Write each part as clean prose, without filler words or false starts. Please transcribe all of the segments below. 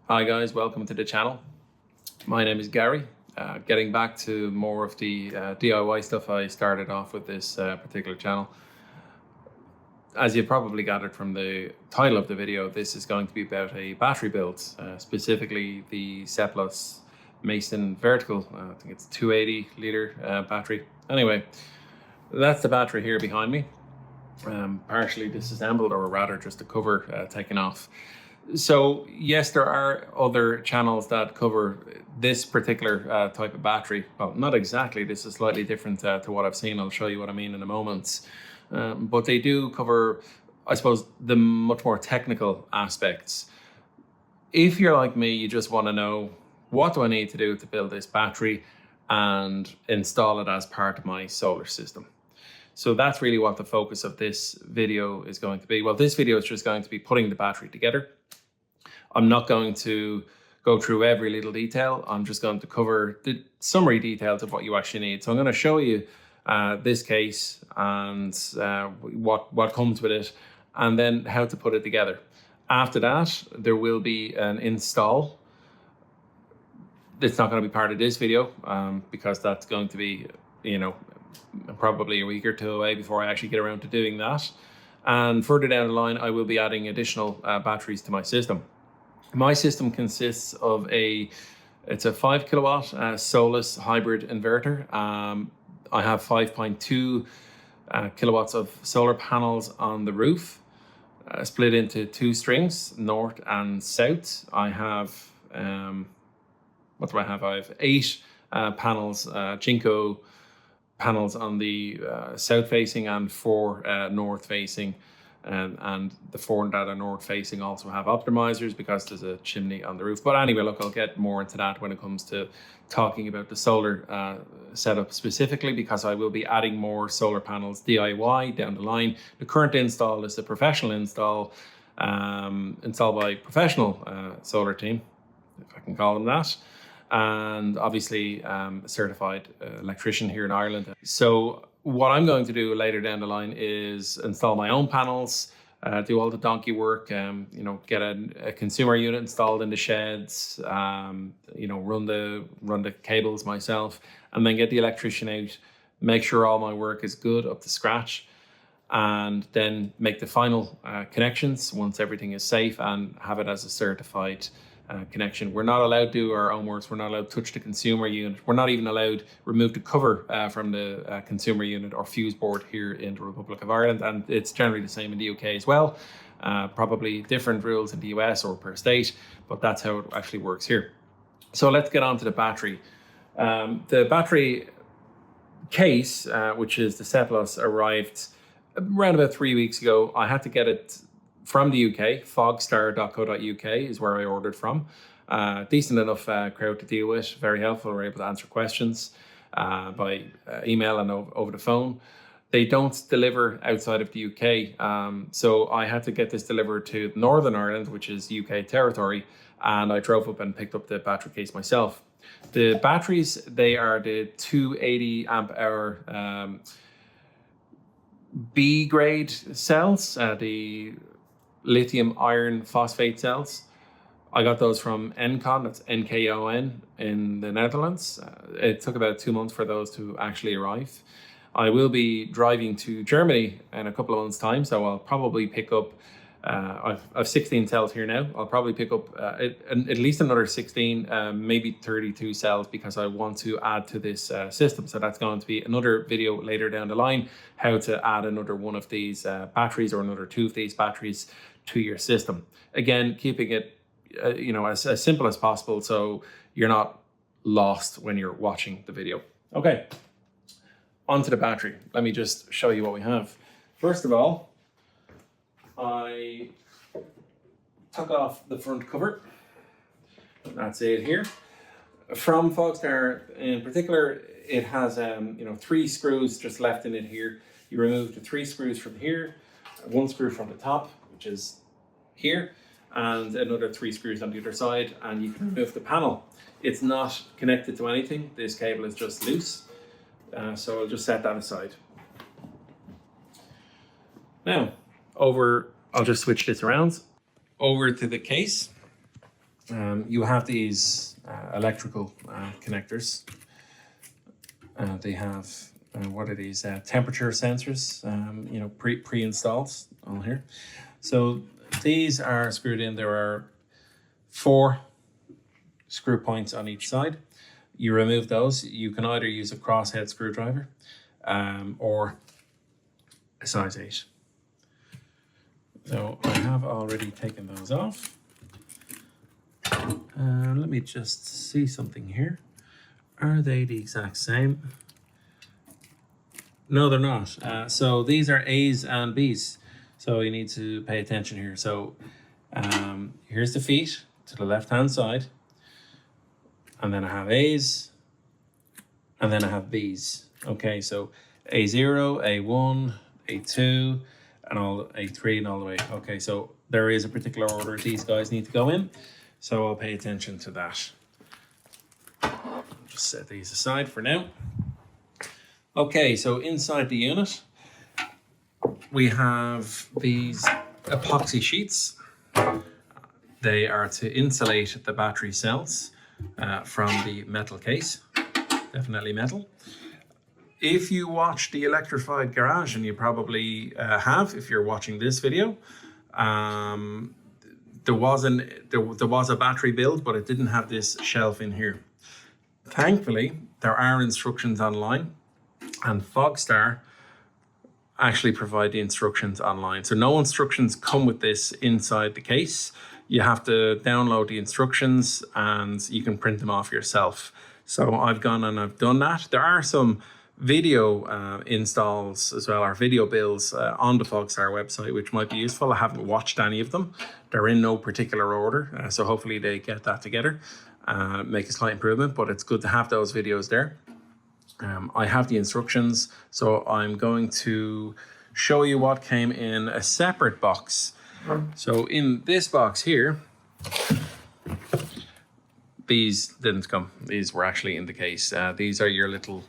Hi guys, welcome to the channel. My name is Gary. Getting back to more of the DIY stuff I started off with this particular channel. As you probably gathered from the title of the video, this is going to be about a battery build, specifically the Seplos Vertical. I think it's 280 liter battery. Anyway, that's the battery here behind me, partially disassembled, or rather just the cover taken off. So yes, there are other channels that cover this particular type of battery. Well, not exactly. This is slightly different to what I've seen. I'll show you what I mean in a moment. But they do cover, I suppose, the much more technical aspects. If you're like me, you just want to know, what do I need to do to build this battery and install it as part of my solar system? So that's really what the focus of this video is going to be. Well, this video is just going to be putting the battery together. I'm not going to go through every little detail. I'm just going to cover the summary details of what you actually need. So I'm going to show you this case and what comes with it, and then how to put it together. After that, there will be an install. It's not going to be part of this video because that's going to be, probably a week or two away before I actually get around to doing that. And further down the line, I will be adding additional batteries to my system. My system consists of it's a 5 kilowatt Solus hybrid inverter. I have 5.2 kilowatts of solar panels on the roof, split into 2 strings, north and south. I have, what do I have? I have 8 panels, Jinko panels on the south facing and 4 north facing. And the 4 that are north facing also have optimizers because there's a chimney on the roof. But anyway, look, I'll get more into that when it comes to talking about the solar setup specifically, because I will be adding more solar panels DIY down the line. The current install is a professional install, installed by a professional solar team, if I can call them that. And obviously a certified electrician here in Ireland. So what I'm going to do later down the line is install my own panels, do all the donkey work, get a consumer unit installed in the sheds, run the cables myself, and then get the electrician out, make sure all my work is good up to scratch, and then make the final connections once everything is safe and have it as a certified connection. We're not allowed to do our own works. We're not allowed to touch the consumer unit. We're not even allowed to remove the cover from the consumer unit or fuse board here in the Republic of Ireland. And it's generally the same in the UK as well. Probably different rules in the US or per state, but that's how it actually works here. So let's get on to the battery. The battery case, which is the Seplos, arrived around about 3 weeks ago. I had to get it from the UK. Fogstar.co.uk is where I ordered from. Decent enough crowd to deal with, very helpful. We're able to answer questions by email and over the phone. They don't deliver outside of the UK, so I had to get this delivered to Northern Ireland, which is UK territory, and I drove up and picked up the battery case myself. The batteries, they are the 280 amp hour B grade cells, the lithium iron phosphate cells. I got those from Nkon, that's Nkon in the Netherlands. It took about 2 months for those to actually arrive. I will be driving to Germany in a couple of months' time, so I'll probably pick up, I've 16 cells here now. I'll probably pick up at least another 16, maybe 32 cells, because I want to add to this system. So that's going to be another video later down the line, how to add another one of these batteries or another 2 of these batteries to your system. Again, keeping it as simple as possible so you're not lost when you're watching the video. Okay, onto the battery. Let me just show you what we have. First of all, I took off the front cover. That's it here. From Fogstar in particular, it has 3 screws just left in it here. You remove the 3 screws from here, 1 screw from the top, which is here, and another 3 screws on the other side, and you can remove the panel. It's not connected to anything. This cable is just loose, so I'll just set that aside. Now, I'll just switch this around over to the case. You have these electrical connectors. They have what are these temperature sensors? You know, pre-installed on here. So these are screwed in. There are 4 screw points on each side. You remove those. You can either use a crosshead screwdriver or a size 8. So I have already taken those off. Let me just see something here. Are they the exact same? No, they're not. So these are A's and B's. So you need to pay attention here. So here's the feet to the left-hand side. And then I have A's. And then I have B's. Okay, so A0, A1, A2, and all A3 and all the way. Okay, so there is a particular order these guys need to go in. So I'll pay attention to that. Just set these aside for now. Okay, so inside the unit, we have these epoxy sheets. They are to insulate the battery cells from the metal case, definitely metal. If you watch the Electrified Garage, and you probably have if you're watching this video, there was a battery build, but it didn't have this shelf in here. Thankfully, there are instructions online, and Fogstar actually provide the instructions online. So no instructions come with this inside the case. You have to download the instructions and you can print them off yourself. So I've gone and I've done that. There are some video installs as well, or video builds on the Fogstar website, which might be useful. I haven't watched any of them. They're in no particular order. So hopefully they get that together, make a slight improvement, but it's good to have those videos there. I have the instructions, so I'm going to show you what came in a separate box. So in this box here, these didn't come. These were actually in the case. These are your little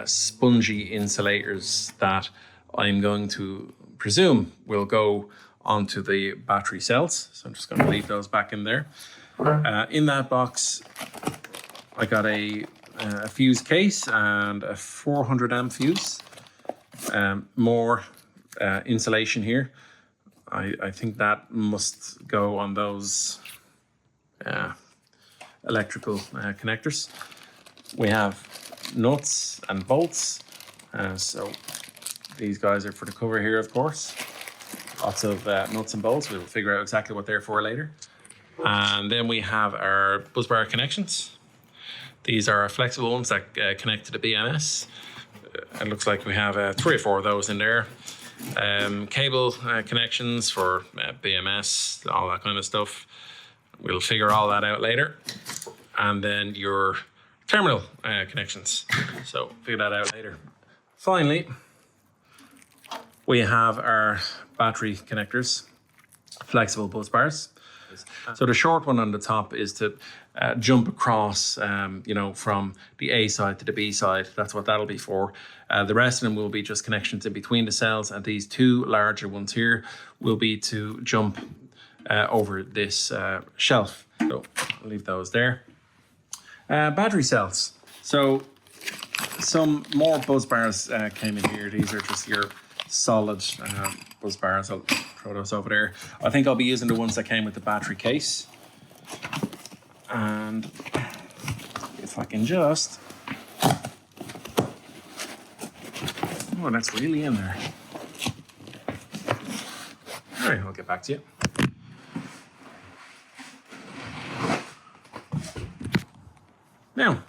spongy insulators that I'm going to presume will go onto the battery cells. So I'm just going to leave those back in there. In that box, I got a fuse case and a 400 amp fuse. More insulation here. I think that must go on those electrical connectors. We have nuts and bolts. So these guys are for the cover here, of course. Lots of nuts and bolts. We'll figure out exactly what they're for later. And then we have our bus bar connections. These are flexible ones that connect to the BMS. It looks like we have 3 or 4 of those in there. Cable connections for BMS, all that kind of stuff. We'll figure all that out later. And then your terminal connections. So figure that out later. Finally, we have our battery connectors, flexible bus bars. So the short one on the top is to jump across, you know, from the A side to the B side. That's what that'll be for. The rest of them will be just connections in between the cells, and these 2 larger ones here will be to jump over this shelf. So I'll leave those there. Battery cells. So some more buzz bars came in here. These are just your solid buzz bars. I'll throw those over there. I think I'll be using the ones that came with the battery case. And if I can just... Oh, that's really in there. All right, I'll get back to you. Now,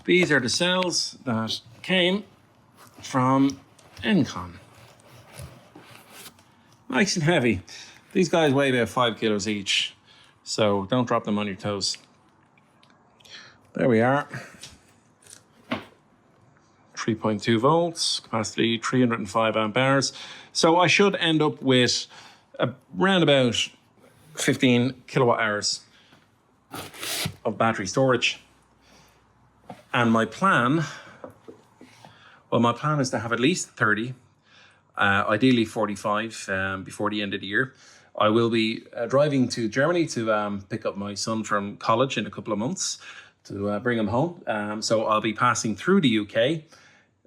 these are the cells that came from Encon. Nice and heavy. These guys weigh about 5 kilos each, so don't drop them on your toes. There we are. 3.2 volts, capacity 305 amp hours. So I should end up with around about 15 kilowatt hours of battery storage. And my plan is to have at least 30, ideally 45 before the end of the year. I will be driving to Germany to pick up my son from college in a couple of months to bring him home. So I'll be passing through the UK.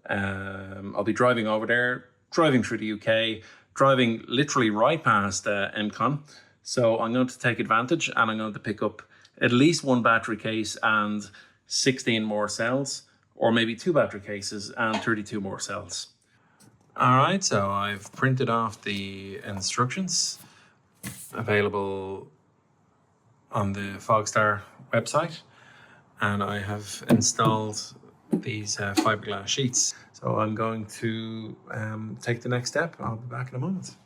I'll be driving over there, driving through the UK, driving literally right past MCon. So I'm going to take advantage and I'm going to pick up at least one battery case and 16 more cells, or maybe 2 battery cases and 32 more cells. All right, so I've printed off the instructions available on the Fogstar website, and I have installed these fiberglass sheets. So I'm going to take the next step. I'll be back in a moment.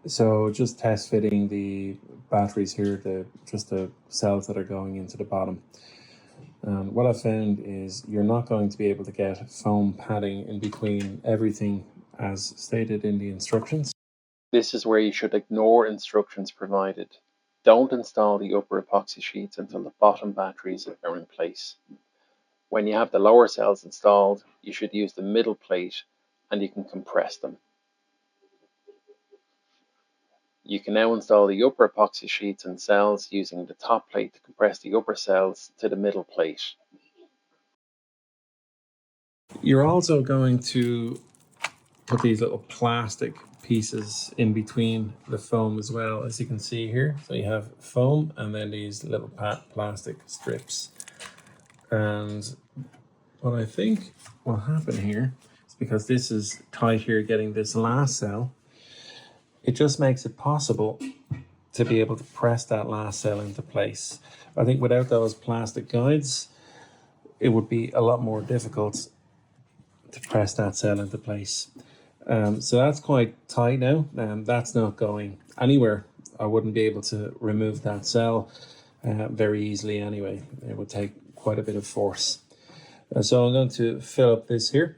So just test fitting the batteries here, just the cells that are going into the bottom. And what I found is you're not going to be able to get foam padding in between everything as stated in the instructions. This is where you should ignore instructions provided. Don't install the upper epoxy sheets until the bottom batteries are in place. When you have the lower cells installed, you should use the middle plate and you can compress them. You can now install the upper epoxy sheets and cells using the top plate to compress the upper cells to the middle plate. You're also going to put these little plastic pieces in between the foam as well, as you can see here. So you have foam and then these little plastic strips. And what I think will happen here is, because this is tight here getting this last cell, it just makes it possible to be able to press that last cell into place. I think without those plastic guides, it would be a lot more difficult to press that cell into place. So that's quite tight now, and that's not going anywhere. I wouldn't be able to remove that cell very easily anyway. It would take quite a bit of force. So I'm going to fill up this here,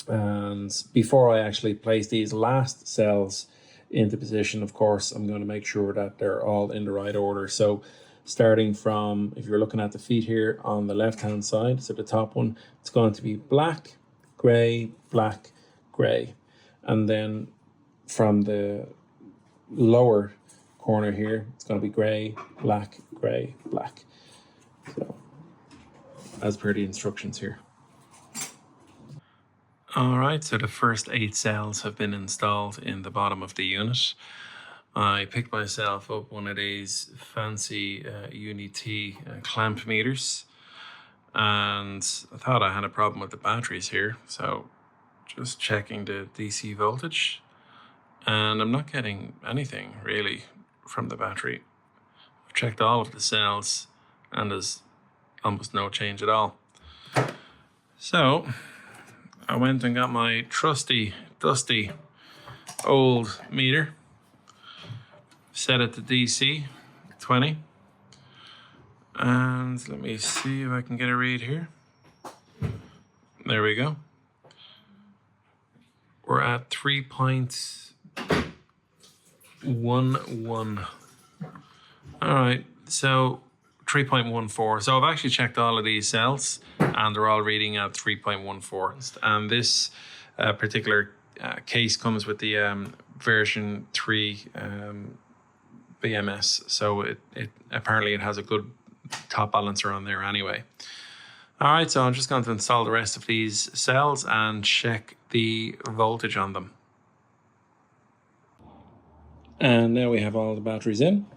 and before I actually place these last cells into position, of course, I'm going to make sure that they're all in the right order. So starting from, if you're looking at the feet here on the left hand side, so the top one, it's going to be black, gray, black, gray. And then from the lower corner here, it's going to be gray, black, black. So as per the instructions here. All right, so the first 8 cells have been installed in the bottom of the unit. I picked myself up one of these fancy Uni-T clamp meters, and I thought I had a problem with the batteries here, so just checking the DC voltage, and I'm not getting anything really from the battery. I've checked all of the cells and there's almost no change at all. So I went and got my trusty, dusty old meter, set it to DC 20, and let me see if I can get a read here. There we go. We're at 3.11. All right, so 3.14. So I've actually checked all of these cells and they're all reading at 3.14. And this particular case comes with the version 3 BMS. So it apparently it has a good top balancer on there anyway. All right, so I'm just going to install the rest of these cells and check the voltage on them. And now we have all the batteries in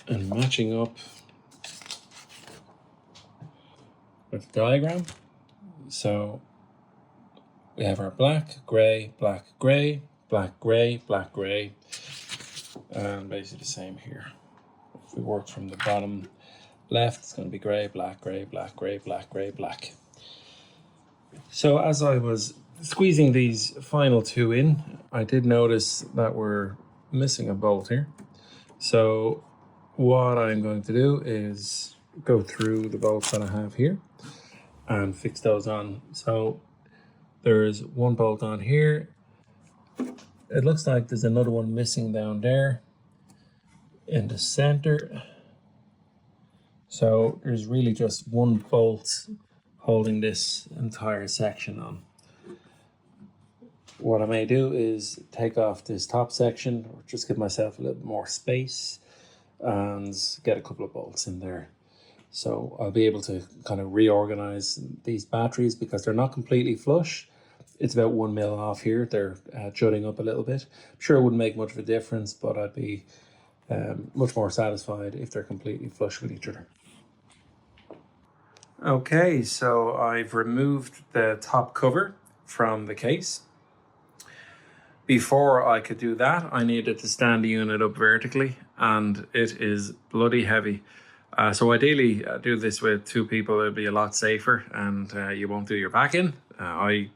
and matching up with the diagram. So we have our black, gray, black, gray, black, gray, black, gray, and basically the same here. If we work from the bottom left, it's going to be gray, black, gray, black, gray, black, gray, black. So as I was squeezing these final 2 in, I did notice that we're missing a bolt here. So what I'm going to do is go through the bolts that I have here and fix those on. So there's one bolt on here. It looks like there's another one missing down there in the center. So there's really just one bolt holding this entire section on. What I may do is take off this top section, or just give myself a little more space, and get a couple of bolts in there. So I'll be able to kind of reorganize these batteries because they're not completely flush. It's about 1 mil off here. They're jutting up a little bit. I'm sure it wouldn't make much of a difference, but I'd be much more satisfied if they're completely flush with each other. Okay, so I've removed the top cover from the case. Before I could do that, I needed to stand the unit up vertically, and it is bloody heavy. So ideally, do this with 2 people, it'll be a lot safer, and you won't do your back in. I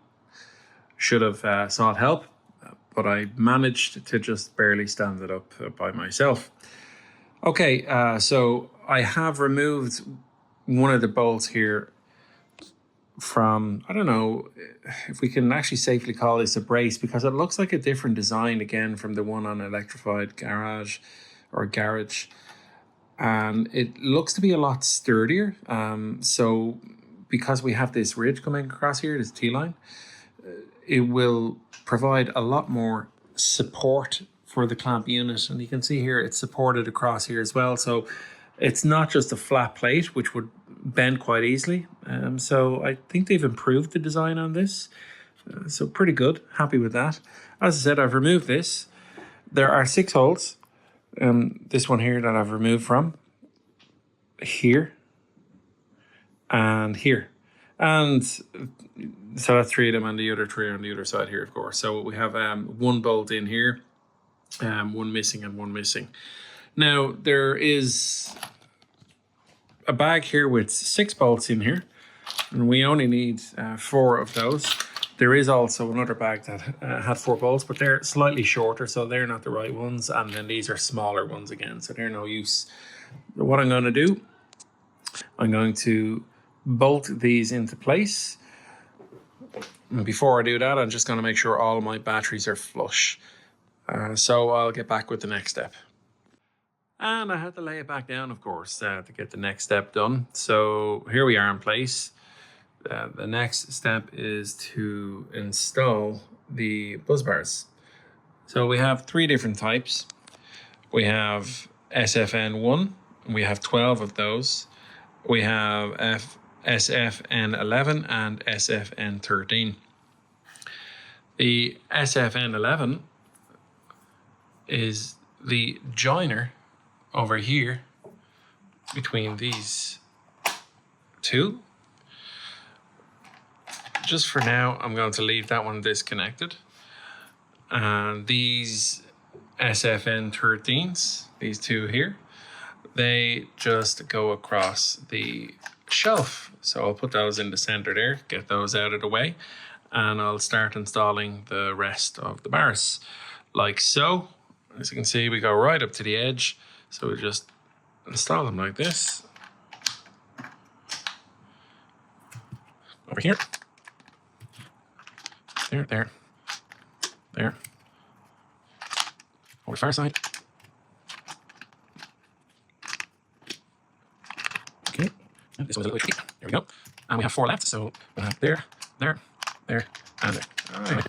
should have sought help, but I managed to just barely stand it up by myself. Okay, so I have removed one of the bolts here from, I don't know if we can actually safely call this a brace, because it looks like a different design again from the one on Electrified Garage or Garage. And it looks to be a lot sturdier. So because we have this ridge coming across here, this T-line, it will provide a lot more support for the clamp unit. And you can see here it's supported across here as well. So it's not just a flat plate, which would bend quite easily. So I think they've improved the design on this. So pretty good, happy with that. As I said, I've removed this. There are 6 holes. This one here that I've removed from, here, and here. And so that's 3 of them, and the other 3 on the other side here, of course. So we have 1 bolt in here, 1 missing and 1 missing. Now, there is a bag here with 6 bolts in here, and we only need 4 of those. There is also another bag that had 4 bolts, but they're slightly shorter, so they're not the right ones. And then these are smaller ones again, so they're no use. But what I'm going to do, I'm going to bolt these into place. And before I do that, I'm just going to make sure all my batteries are flush. So I'll get back with the next step. And I had to lay it back down, of course, to get the next step done. So here we are in place. The next step is to install the buzz bars. So we have 3 different types. We have SFN1, we have 12 of those. We have SFN11 and SFN13. The SFN11 is the joiner over here between these 2. Just for now, I'm going to leave that one disconnected. And these SFN13s, these 2 here, they just go across the shelf. So I'll put those in the center there, get those out of the way, and I'll start installing the rest of the bars. Like so. As you can see, we go right up to the edge. So we just install them like this. Over here. There, there, there. Over the far side. Okay, and this one's a little bit tricky. There we go. And we have 4 left, so we'll have there, there, there, and there. All right.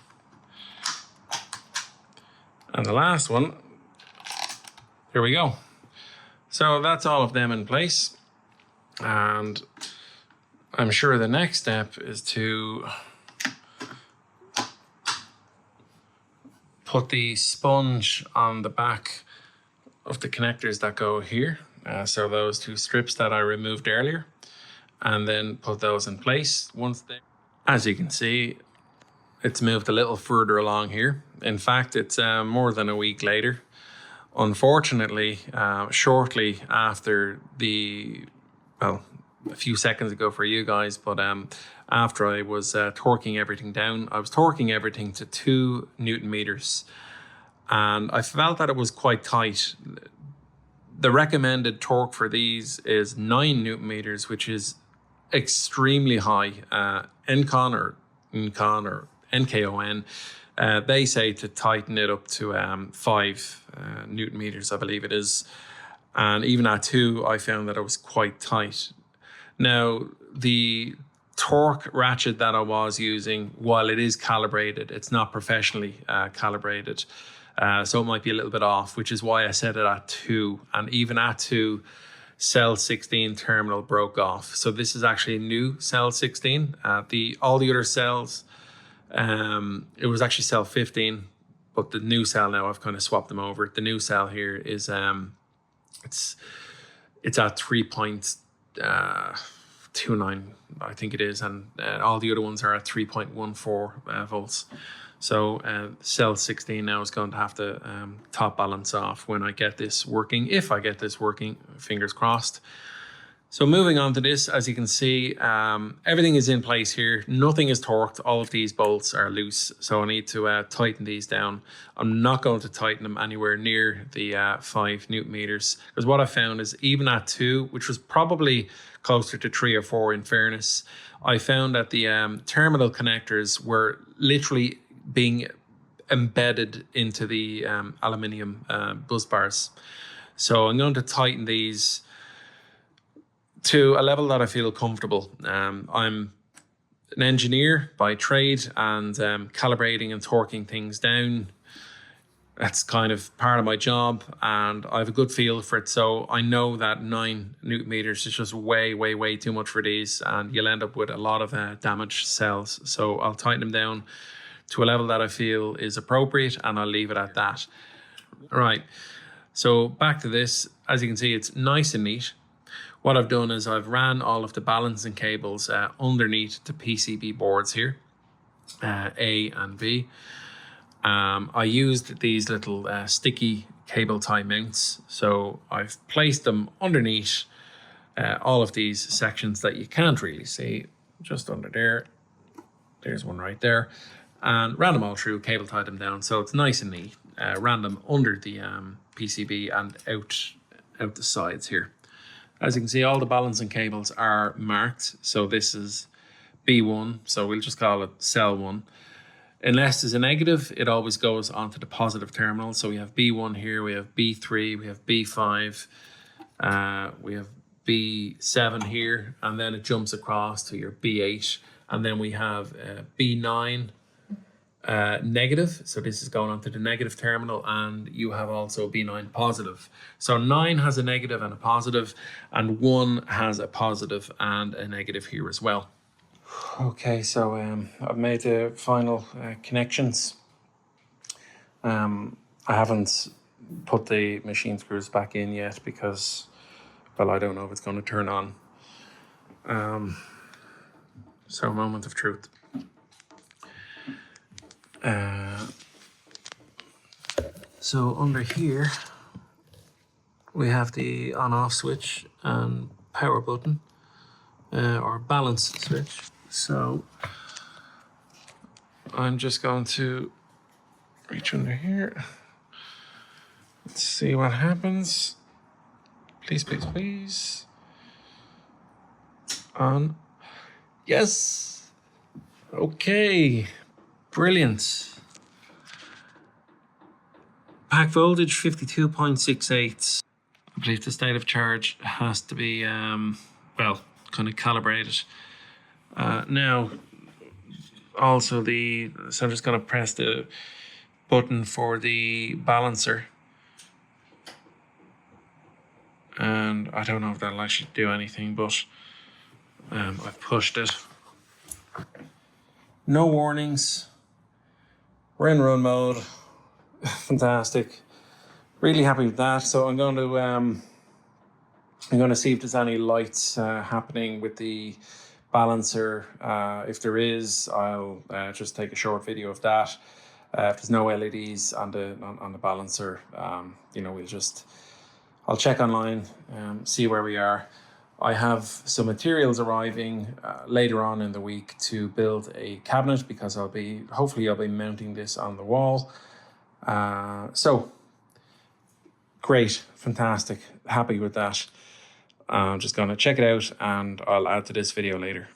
And the last one, here we go. So that's all of them in place. And I'm sure the next step is to put the sponge on the back of the connectors that go here. So those 2 strips that I removed earlier, and then put those in place. As you can see, it's moved a little further along here. In fact, it's more than a week later. Unfortunately, shortly after well, a few seconds ago for you guys, but after I was torquing everything down, I was torquing everything to 2 Newton meters, and I felt that it was quite tight. The recommended torque for these is 9 Newton meters, which is extremely high. NCON or NKON, they say to tighten it up to 5 Newton meters, I believe it is. And even at 2, I found that it was quite tight. Now, the torque ratchet that I was using, while it is calibrated, it's not professionally calibrated. So it might be a little bit off, which is why I set it at 2. And even at 2, cell 16 terminal broke off. So this is actually a new cell 16. All the other cells, it was actually cell 15, but the new cell now, I've kind of swapped them over. The new cell here is it's at 3.29, I think it is, and all the other ones are at 3.14 volts. So cell 16 now is going to have to top balance off when I get this working, if I get this working, fingers crossed. So moving on to this, as you can see, everything is in place here. Nothing is torqued. All of these bolts are loose. So I need to tighten these down. I'm not going to tighten them anywhere near the 5 Newton meters, because what I found is even at 2, which was probably closer to 3 or 4 in fairness, I found that the terminal connectors were literally being embedded into the aluminium bus bars. So I'm going to tighten these to a level that I feel comfortable. I'm an engineer by trade, and calibrating and torquing things down, that's kind of part of my job, and I have a good feel for it. So I know that 9 Newton meters is just way, way, way too much for these, and you'll end up with a lot of damaged cells. So I'll tighten them down to a level that I feel is appropriate, and I'll leave it at that. All right, so back to this. As you can see, it's nice and neat. What I've done is I've ran all of the balancing cables underneath the PCB boards here, A and B. I used these little sticky cable tie mounts. So I've placed them underneath all of these sections that you can't really see, just under there. There's one right there. And ran them all through, cable tied them down. So it's nice and neat. Ran them under the PCB and out the sides here. As you can see, all the balancing cables are marked. So this is B1, so we'll just call it cell 1. Unless there's a negative, it always goes onto the positive terminal. So we have B1 here, we have B3, we have B5, we have B7 here, and then it jumps across to your B8. And then we have B9 negative. So this is going onto the negative terminal, and you have also B9 positive. So 9 has a negative and a positive, and 1 has a positive and a negative here as well. Okay, so I've made the final connections. I haven't put the machine screws back in yet because, well, I don't know if it's going to turn on. So a moment of truth. So under here, we have the on-off switch and power button, or balance switch. So I'm just going to reach under here. Let's see what happens. Please, please, please. On. Yes. Okay. Brilliant. Pack voltage 52.68. I believe the state of charge has to be, well, kind of calibrated. Now, also so I'm just going to press the button for the balancer. And I don't know if that'll actually do anything, but I've pushed it. No warnings. We're in run mode. Fantastic. Really happy with that. So I'm going to see if there's any lights happening with the balancer. If there is, I'll just take a short video of that. If there's no LEDs on the balancer, I'll check online, see where we are. I have some materials arriving later on in the week to build a cabinet, because hopefully I'll be mounting this on the wall. So great, fantastic, happy with that. I'm just going to check it out, and I'll add to this video later.